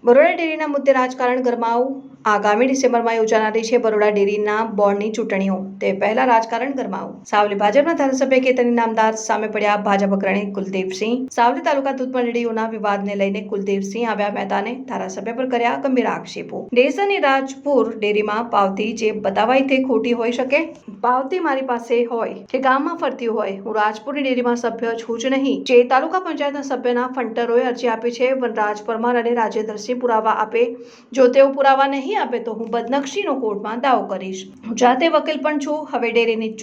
બરોડા ડેરીના મુદ્દે રાજકારણ ગરમાવું આગામી ડિસેમ્બરમાં યોજાનારી છે બરોડા ડેરીના બોર્ડની ચૂંટણીઓ તે પહેલા રાજકારણ ગરમાવું સાવલી ભાજપના ધારાસભ્ય કેતન ઇનામદાર સામે પડ્યા ભાજપ અગ્રણી કુલદીપસિંહ સાવલી તાલુકા દૂધ મંડળીઓના વિવાદને લઈને કુલદીપસિંહ આવ્યા મેદાને ધારાસભ્ય પર કર્યા ગંભીર આક્ષેપો દેસાની રાજપુર ડેરીમાં પાવતી જે બતાવાય તે ખોટી હોઈ શકે પાવતી મારી પાસે હોય કે ગામમાં ફરતી હોય હું રાજપુરની ડેરીમાં સભ્ય છું જ નહીં જે તાલુકા પંચાયતના સભ્યના ફંટરોએ અરજી આપી છે વનરાજ પરમાર અને રાજેન્દ્રસિંહ પુરાવા આપે જો તેઓ પુરાવા નહીં આપે તો હું બદનક્ષીનો કોર્ટમાં દાવો કરીશ હું જાતે વકીલ પણ છું હવે ડેરીની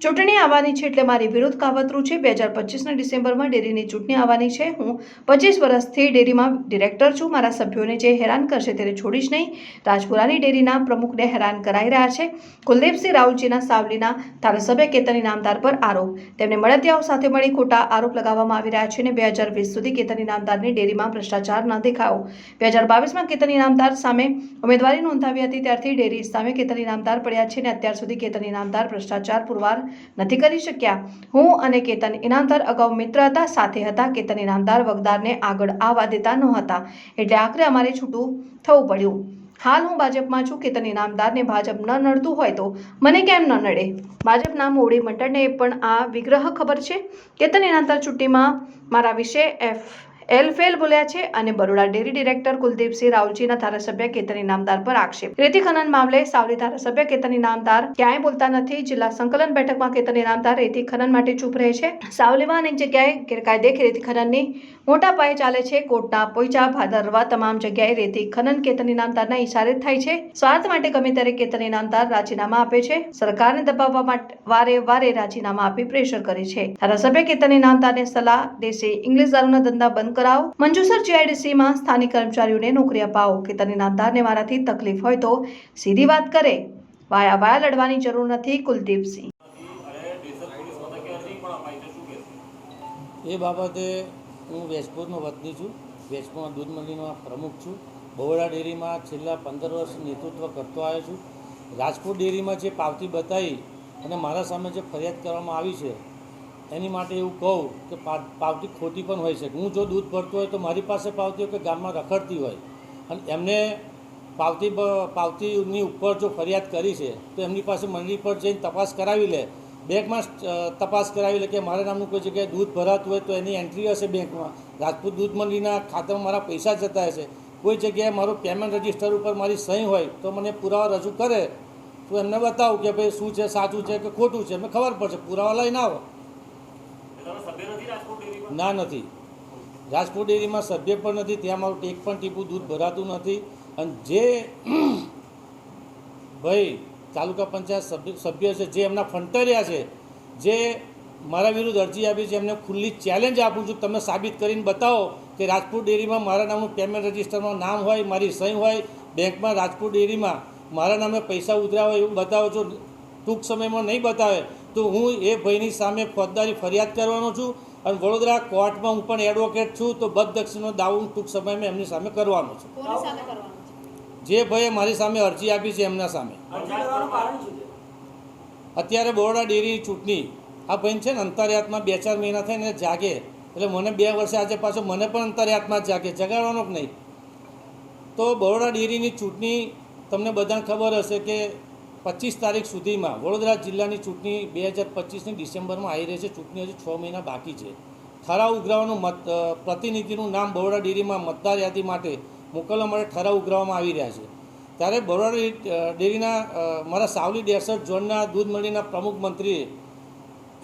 ચૂંટણી આવવાની છે એટલે મારી વિરુદ્ધ કાવતરું છે 2025ના ડિસેમ્બરમાં ડેરીની ચૂંટણી આવવાની છે હું 25 વર્ષથી ડેરીમાં ડિરેક્ટર છું મારા સભ્યોને જે હેરાન કરશે તેને છોડીશ નહીં રાજપુરાની ડેરીના પ્રમુખને હેરાન કરાઈ રહ્યા છે કુલદીપસિંહ રાઉલજીના સાવલીના ધારાસભ્ય કેતન ઇનામદાર પર આરોપ તેમને મળતિયાઓ સાથે મળી ખોટા આરોપ લગાવવામાં આવી રહ્યા છે અને 2020 સુધી કેતન ઇનામદારની ડેરીમાં ભ્રષ્ટાચાર ન દેખાયો 2022માં કેતન ઇનામદાર સામે ઉમેદવારી નોંધાવી હતી ત્યારથી ડેરી સામે કેતન ઇનામદાર પડ્યા છે અને અત્યાર સુધી કેતન ઇનામદાર ભ્રષ્ટાચાર પુરવાર નથી કરી શક્યા હું અને કેતન ઇનામદાર અગાઉ મિત્ર હતા સાથે હતા કેતન ઇનામદાર વગદારને આગળ આવવા દેતા નહોતા એટલે આખરે અમારે છૂટું થવું પડ્યું હાલ હું ભાજપમાં છું કેતન ઇનામદારને ભાજપ ન નડતું હોય તો મને કેમ ન નડે ભાજપના મોવડી મંડળને પણ આ વિગ્રહ ખબર છે કેતન ઇનામદાર ચૂંટણીમાં મારા વિશે એલફેલ બોલ્યા છે અને બરોડા ડેરી ડિરેક્ટર કુલદીપસિંહ રાઉલજીના ધારાસભ્ય કેતન ઇનામદાર પર આક્ષેપ રેતી ખનન મામલે સાવલી ધારાસભ્ય કેતન ઇનામદાર ક્યાંય બોલતા નથી જિલ્લા સંકલન બેઠકમાં કેતન ઇનામદાર રેતી ખનન માટે ચૂપ રહે છે સાવલીમાં અનેક જગ્યાએ ગેરકાયદે રેતી ખનનની મોટા પાયે ચાલે છે કોટના પોઈચા ભાદરવા તમામ જગ્યાએ રેતી ખનન કેતન ઇનામદારના ઇશારે થાય છે સ્વાર્થ માટે ગમે ત્યારે કેતન ઇનામદાર રાજીનામા આપે છે સરકારને દબાવવા માટે વારે રાજીનામા આપી પ્રેશર કરે છે ધારાસભ્ય કેતન ઇનામદારને સલાહ દેશે ઇંગ્લિશ દારૂના ધંધા બંધ કરાવો મંજુસર જીઆઈડીસીમાં સ્થાનિક કર્મચારીઓને નોકરી અપાવો કેતન ઇનામદારને મારાથી તકલીફ હોય તો સીધી વાત કરે વાયા લડવાની જરૂર નથી કુલદીપસિંહ એ બાબતે હું વેજપુરનો વતની છું વેજપુરમાં દૂધ મંડળીનો પ્રમુખ છું બરોડા ડેરીમાં છેલ્લા 15 વર્ષ નેતૃત્વ કરતો આવ્યો છું રાજપુર ડેરીમાં જે પાવતી બતાવી અને મારા સામે જે ફરિયાદ કરવામાં આવી છે એની માટે એવું કહું કે પાવતી ખોટી પણ હોઈ શકે હું જો દૂધ ભરતો હોય તો મારી પાસે પાવતી હોય કે ગામમાં રખડતી હોય અને એમને પાવતીની ઉપર જો ફરિયાદ કરી છે તો એમની પાસે મંડળી પર જઈને તપાસ કરાવી લે બેંકમાં તપાસ કરાવી લે કે મારા નામનું કોઈ જગ્યાએ દૂધ ભરાતું હોય તો એની એન્ટ્રી હશે બેંકમાં રાજપૂત દૂધ મંડળીના ખાતામાં મારા પૈસા જતા હશે કોઈ જગ્યાએ મારું પેમેન્ટ રજિસ્ટર ઉપર મારી સહી હોય તો મને પુરાવા રજૂ કરે તો એમને બતાવું કે ભાઈ શું છે સાચું છે કે ખોટું છે એમને ખબર પડશે પુરાવા લઈને આવો ના નથી રાજપુર ડેરીમાં સભ્ય પણ નથી ત્યાં મારું એક પણ ટીપું દૂધ ભરાતું નથી અને જે ભાઈ તાલુકા પંચાયત સભ્ય છે જે એમના ફંટરિયા છે જે મારા વિરુદ્ધ અરજી આપી છે એમને ખુલ્લી ચેલેન્જ આપું છું તમે સાબિત કરીને બતાવો કે રાજપુર ડેરીમાં મારા નામનું પેમેન્ટ રજિસ્ટરમાં નામ હોય મારી સહી હોય બેંકમાં રાજપુર ડેરીમાં મારા નામે પૈસા ઉતર્યા હોય એવું બતાવો છો ટૂંક સમયમાં નહીં બતાવે તો હું એ ભાઈની સામે ફોજદારી ફરિયાદ કરવાનો છું અને વડોદરા કોર્ટમાં હું પણ એડવોકેટ છું તો બદનક્ષીનો દાવો ટૂંક સમયમાં એમની સામે કરવાનો છું જે ભાઈએ મારી સામે અરજી આપી છે એમના સામે અત્યારે બરોડા ડેરી ચૂંટણી આ ભાઈ છે ને અંતરિયાતમાં 2-4 મહિના થઈને જાગે એટલે મને 2 વર્ષે આજે પાછો મને પણ અંતરિયાતમાં જાગે જગાડવાનો જ નહીં તો બરોડા ડેરીની ચૂંટણી તમને બધાને ખબર હશે કે 25 તારીખ સુધીમાં વડોદરા જિલ્લાની ચૂંટણી 2025ની ડિસેમ્બરમાં આવી રહી છે ચૂંટણી હજુ 6 મહિના બાકી છે ઠરાવ ઉઘરાવવાનું પ્રતિનિધિનું નામ બરોડા ડેરીમાં મતદાર યાદી માટે મોકલવા માટે ઠરાવ ઉઘરાવવામાં આવી રહ્યા છે ત્યારે બરોડા ડેરીના મારા સાવલી 63 ઝોનના દૂધ મંડળીના પ્રમુખ મંત્રીએ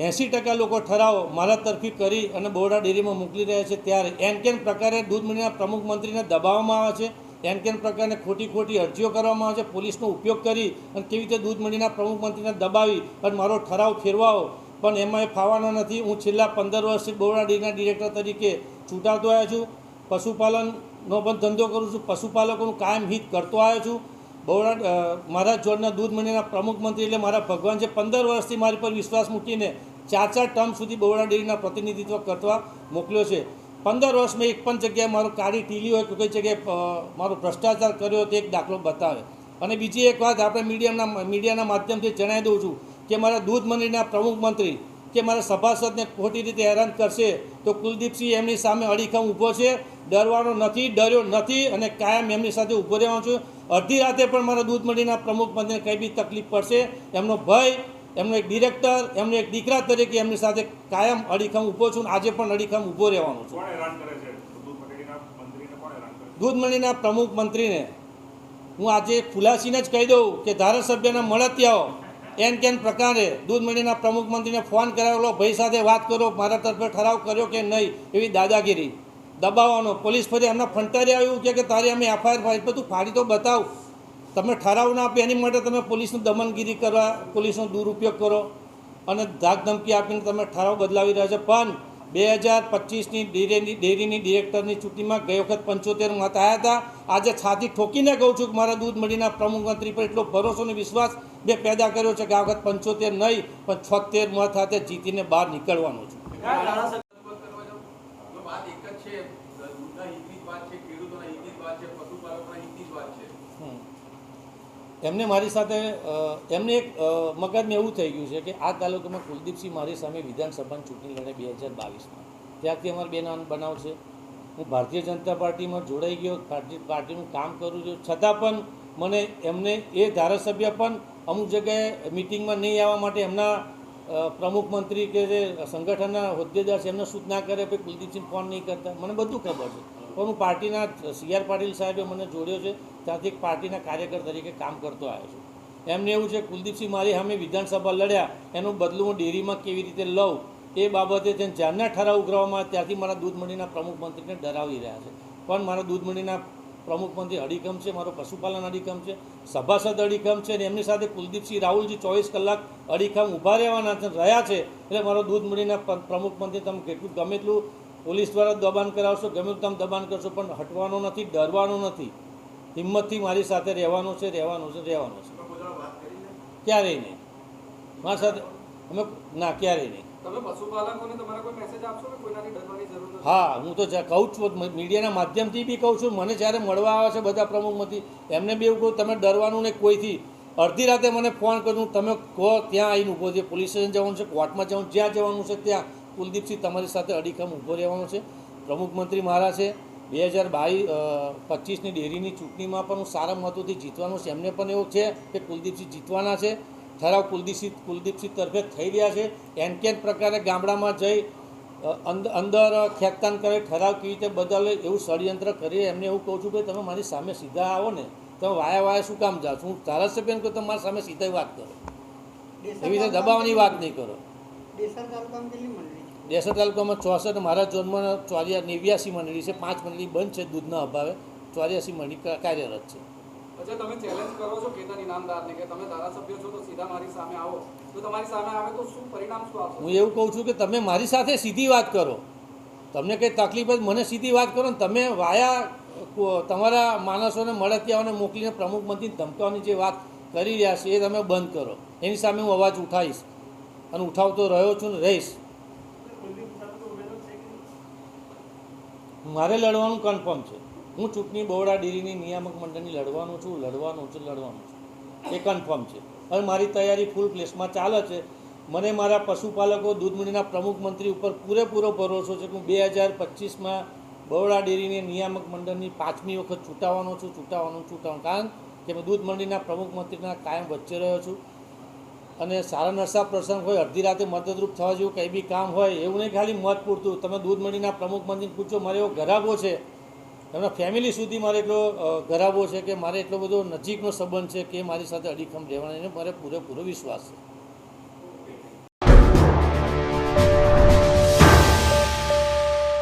80% લોકો ઠરાવ મારા તરફી કરી અને બરોડા ડેરીમાં મોકલી રહ્યા છે ત્યારે એન પ્રકારે દૂધ મંડળીના પ્રમુખ મંત્રીને દબાવવામાં આવે છે એન પ્રકારને ખોટી અરજીઓ કરવામાં આવે છે પોલીસનો ઉપયોગ કરી અને કેવી રીતે દૂધ મંડળીના પ્રમુખ મંત્રીને દબાવી અને મારો ઠરાવ ફેરવાવો પણ એમાં એ ફાવવાનો નથી હું છેલ્લા 15 વર્ષથી બરોડા ડેરીના ડિરેક્ટર તરીકે ચૂંટાતો આવ્યો છું પશુપાલનનો પણ ધંધો કરું છું પશુપાલકોનું કાયમ હિત કરતો આવ્યો છું બરોડા મારા જોડના દૂધ મંડળીના પ્રમુખ મંત્રી એટલે મારા ભગવાન જે 15 વર્ષથી મારી પર વિશ્વાસ મૂકીને 4 ટર્મ સુધી બરોડા ડેરીના પ્રતિનિધિત્વ કરવા મોકલ્યો છે 15 વર્ષમાં એક પણ જગ્યાએ મારો કાળી ટીલી હોય કે કોઈ જગ્યાએ મારો ભ્રષ્ટાચાર કર્યો તો એક દાખલો બતાવે અને બીજી એક વાત આપણે મીડિયાના માધ્યમથી જણાવી દઉં છું કે મારા દૂધ મંડળીના પ્રમુખ મંત્રી કે મારા સભાસદને ખોટી રીતે હેરાન કરશે તો કુલદીપસિંહ એમની સામે અડીખમ ઊભો છે, ડરવાનો નથી, ડર્યો નથી અને કાયમ એમની સાથે ઊભો રહેવાનો છું. અડધી રાતે પણ મારા દૂધ મંડીના પ્રમુખ મંત્રીને કંઈ બી તકલીફ પડશે, એમનો ભય, એમનો એક ડિરેક્ટર, એમનો એક દીકરા તરીકે એમની સાથે કાયમ અડીખમ ઊભો છું. આજે પણ અડીખમ ઊભો રહેવાનો છું. દૂધ મંડીના પ્રમુખ મંત્રીને હું આજે ખુલાસીને જ કહી દઉં કે ધારાસભ્યના મળતિયાઓ એન કેન પ્રકારે દૂધ મંડીના પ્રમુખ મંત્રીને ફોન કરાવેલો, ભાઈ સાથે વાત કરો, મારા તરફે ઠરાવ કર્યો કે નહીં, એવી દાદાગીરી, દબાવવાનો. પોલીસ ફરી એમના ફંટારી આવ્યું કે તારી અમે એફઆઈઆર ફાડી, બધું ફાડી તો બતાવ. તમે ઠરાવ ના આપે એની માટે તમે પોલીસનું દમનગીરી કરવા, પોલીસનો દુરુપયોગ કરો અને ધાક ધમકી આપીને તમે ઠરાવ બદલાવી રહ્યા છો. પણ 2025ની ડેરીની ડિરેક્ટરની ચૂંટણીમાં ગઈ વખત 75 મત આવ્યા હતા. આજે છાતી ઠોકીને કહું છું કે મારા દૂધ મંડીના પ્રમુખ મંત્રી પર એટલો ભરોસો અને વિશ્વાસ મેં પેદા કર્યો છે કે આ વખત 75 નહીં પણ 76 મત સાથે જીતીને બહાર નીકળવાનો છું. વાત એક જ છે, દૂધના હિતની જ વાત છે, ખેડૂતોના હિતની જ વાત છે, પશુપાલકોના હિતની જ વાત છે. એમને મારી સાથે એમને એક મગજમાં એવું થઈ ગયું છે કે આ તાલુકામાં કુલદીપસિંહ મારી સામે વિધાનસભાની ચૂંટણી લડે 2022માં, ત્યારથી અમારે બે નામ બનાવ છે. હું ભારતીય જનતા પાર્ટીમાં જોડાઈ ગયો, પાર્ટીનું કામ કરું છું, છતાં પણ મને એમને એ ધારાસભ્ય પણ અમુક જગ્યાએ મિટિંગમાં નહીં આવવા માટે એમના પ્રમુખ મંત્રી કે જે સંગઠનના હોદ્દેદાર છે એમને સૂચના કરે કે કુલદીપસિંહ ફોન નહીં કરતા. મને બધું ખબર છે, પણ હું પાર્ટીના CR પાટીલ સાહેબે મને જોડ્યો છે, ત્યાંથી એક પાર્ટીના કાર્યકર તરીકે કામ કરતો આવ્યો છું. એમને એવું છે કુલદીપસિંહ મારી સામે વિધાનસભા લડ્યા, એનું બદલું હું ડેરીમાં કેવી રીતે લઉં એ બાબતે તેને જ્યારના ઠરાવ ઉઘરાવવામાં ત્યાંથી મારા દૂધ મંડીના પ્રમુખ મંત્રીને ડરાવી રહ્યા છે. પણ મારા દૂધ મંડીના પ્રમુખ મંત્રી અડીખમ છે, મારો પશુપાલન અડીખમ છે, સભાસદ અડીખમ છે અને એમની સાથે કુલદીપસિંહ રાહુલજી 24 કલાક અડીખમ ઊભા રહેવાના રહ્યા છે. એટલે મારો દૂધ મંડીના પ્રમુખ મંત્રી તમે કેટલું ગમે એટલું પોલીસ દ્વારા દબાણ કરાવશો, ગમે એટલું તમે દબાણ કરશો, પણ હટવાનો નથી, ડરવાનો નથી, હિંમતથી મારી સાથે રહેવાનું છે. ક્યારેય નહીં મારી સાથે અમે ના, ક્યારેય નહીં. તમે પશુપાલકોને તમારા કોઈ મેસેજ આપશો કે કોઈનાથી ડરવાની જરૂર નથી? હા, હું તો કહું છું, મીડિયાના માધ્યમથી બી કહું છું. મને જ્યારે મળવા આવે છે બધા પ્રમુખ મંત્રી, એમને બી એવું કહું તમે ડરવાનું નહીં કોઈથી. અડધી રાતે મને ફોન કરું, તમે કહો ત્યાં આવીને ઊભો છે, પોલીસ સ્ટેશન જવાનું છે, કોર્ટમાં જવાનું, જ્યાં જવાનું છે ત્યાં કુલદીપસિંહ તમારી સાથે અડીખમ ઊભો રહેવાનો છે. પ્રમુખ મંત્રી મારા છે. 2025ની ડેરીની ચૂંટણીમાં પણ હું સારા મતોથી જીતવાનું છે. એમને પણ એવું છે કે કુલદીપસિંહ જીતવાના છે. ઠરાવ કુલદીપસિંહ તરફે થઈ રહ્યા છે. એન કેન પ્રકારે ગામડામાં જઈ અંદર ખેંચતાન કરે, ઠરાવ કેવી રીતે બદલે એવું ષડયંત્ર કરી. એમને એવું કહું છું કે તમે મારી સામે સીધા આવો ને, તમે વાયા શું કામ જાઓ છો? હું ધારાસભ્યને કહું તમે મારી સામે સીધા વાત કરો, એવી રીતે દબાવવાની વાત નહીં કરો. દેસર તાલુકામાં 64, મારા ઝોનમાં 89 મંડળી છે, 5 મંડળી બંધ છે દૂધના અભાવે, 84 મંડળી કાર્યરત છે. અચ્છા, તમે ચેલેન્જ કરો છો કેતન ઇનામદારને કે તમે ધારાસભ્ય છો તો સીધા મારી સામે આવો, તો તમારી સામે આવે તો શું પરિણામ શું આવશે? હું એવું કહું છું કે તમે મારી સાથે સીધી વાત કરો, તમને કંઈ તકલીફ હોય મને સીધી વાત કરો ને તમે વાયા તમારા માણસોને મળતિયાઓને મોકલીને પ્રમુખ મંત્રીને ધમકાવવાની જે વાત કરી રહ્યા છે એ તમે બંધ કરો. એની સામે હું અવાજ ઉઠાવીશ અને ઉઠાવતો રહ્યો છું ને રહીશ. મારે લડવાનું કન્ફર્મ છે. હું ચૂંટણી બરોડા ડેરીની નિયામક મંડળની લડવાનું છું એ કન્ફર્મ છે. હવે મારી તૈયારી ફૂલ પ્લેસમાં ચાલે છે. મને મારા પશુપાલકો દૂધ મંડીના પ્રમુખ મંત્રી ઉપર પૂરેપૂરો ભરોસો છે કે હું 2025માં બરોડા ડેરીની નિયામક મંડળની 5મી વખત ચૂંટાવાનો છું. કારણ કે મેં દૂધ મંડીના પ્રમુખ મંત્રીના કાયમ વચ્ચે રહ્યો છું અને સારા નરસા પ્રસંગ હોય, અડધી રાતે મદદરૂપ થવા જેવું કંઈ બી કામ હોય, એવું નહીં ખાલી મત પૂરતું. તમે દૂધ મંડીના પ્રમુખ મંત્રીને પૂછો, મારે એવો ઘરાબો છે, એમના ફેમિલી સુધી મારે એટલો ઘરાબો છે કે મારે એટલો બધો નજીકનો સંબંધ છે કે મારી સાથે અડીખમ રહેવાનો એને મારે પૂરેપૂરો વિશ્વાસ છે.